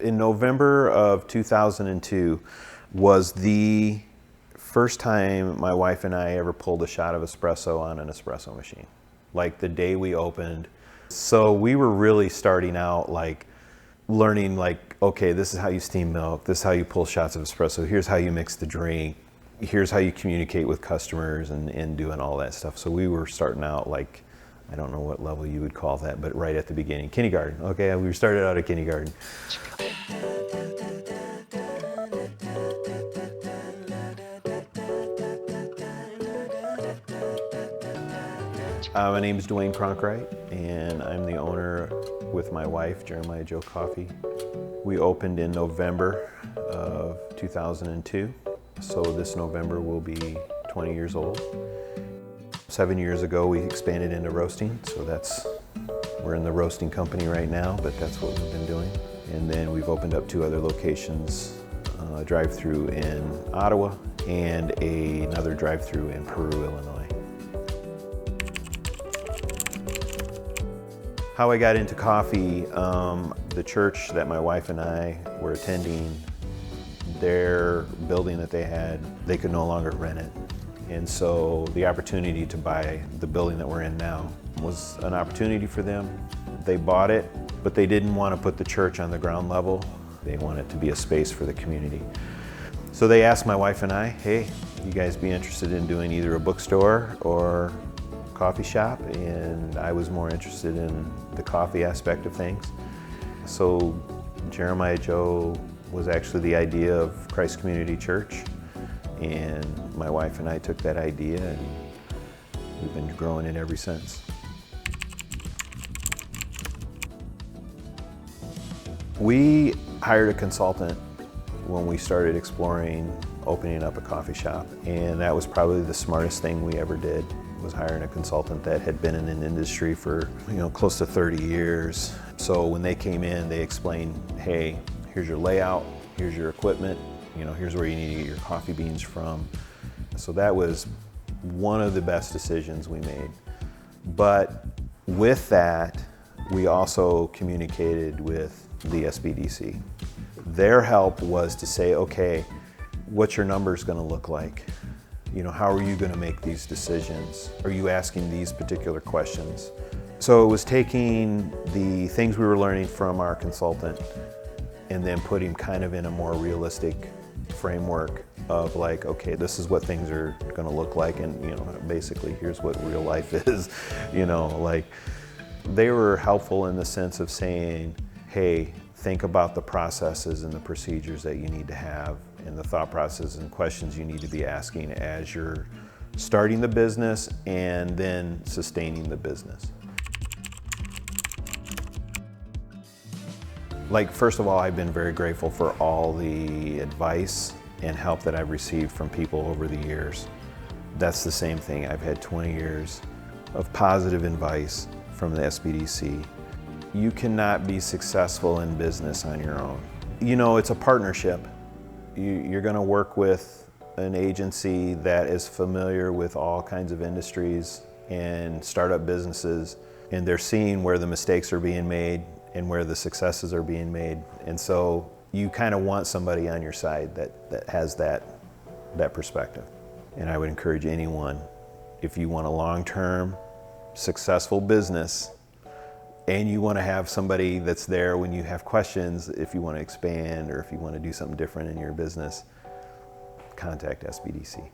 In November of 2002 was the first time my wife and I ever pulled a shot of espresso on an espresso machine. Like the day we opened. So we were really starting out like learning like, okay, this is how you steam milk, this is how you pull shots of espresso, here's how you mix the drink, here's how you communicate with customers and doing all that stuff. So we were starting out like, I don't know what level you would call that, but right at the beginning, kindergarten. Okay, we started out at kindergarten. My name is Dwayne Cronkright, and I'm the owner with my wife, Jeremiah Joe Coffee. We opened in November of 2002, so this November will be 20 years old. 7 years ago, we expanded into roasting, so we're in the roasting company right now, but that's what we've been doing. And then we've opened up 2 other locations, a drive-through in Ottawa and another drive-through in Peru, Illinois. How I got into coffee, the church that my wife and I were attending, their building that they had, they could no longer rent it. And so the opportunity to buy the building that we're in now was an opportunity for them. They bought it, but they didn't want to put the church on the ground level. They wanted it to be a space for the community. So they asked my wife and I, hey, you guys be interested in doing either a bookstore or coffee shop? And I was more interested in the coffee aspect of things. So Jeremiah Joe was actually the idea of Christ Community Church. And my wife and I took that idea and we've been growing it ever since. We hired a consultant when we started exploring opening up a coffee shop, and that was probably the smartest thing we ever did, was hiring a consultant that had been in an industry for close to 30 years. So when they came in, they explained, hey, here's your layout, here's your equipment, here's where you need to get your coffee beans from. So that was one of the best decisions we made. But with that, we also communicated with the SBDC. Their help was to say, okay, what's your numbers going to look like? How are you going to make these decisions? Are you asking these particular questions? So it was taking the things we were learning from our consultant and then putting kind of in a more realistic framework of like, okay, this is what things are going to look like, and basically here's what real life is. Like they were helpful in the sense of saying, hey, think about the processes and the procedures that you need to have and the thought processes and questions you need to be asking as you're starting the business and then sustaining the business. Like, first of all, I've been very grateful for all the advice and help that I've received from people over the years. That's the same thing. I've had 20 years of positive advice from the SBDC. You cannot be successful in business on your own. It's a partnership. You're going to work with an agency that is familiar with all kinds of industries and startup businesses, and they're seeing where the mistakes are being made and where the successes are being made. And so you kind of want somebody on your side that has that perspective. And I would encourage anyone, if you want a long-term, successful business, and you want to have somebody that's there when you have questions, if you want to expand or if you want to do something different in your business, contact SBDC.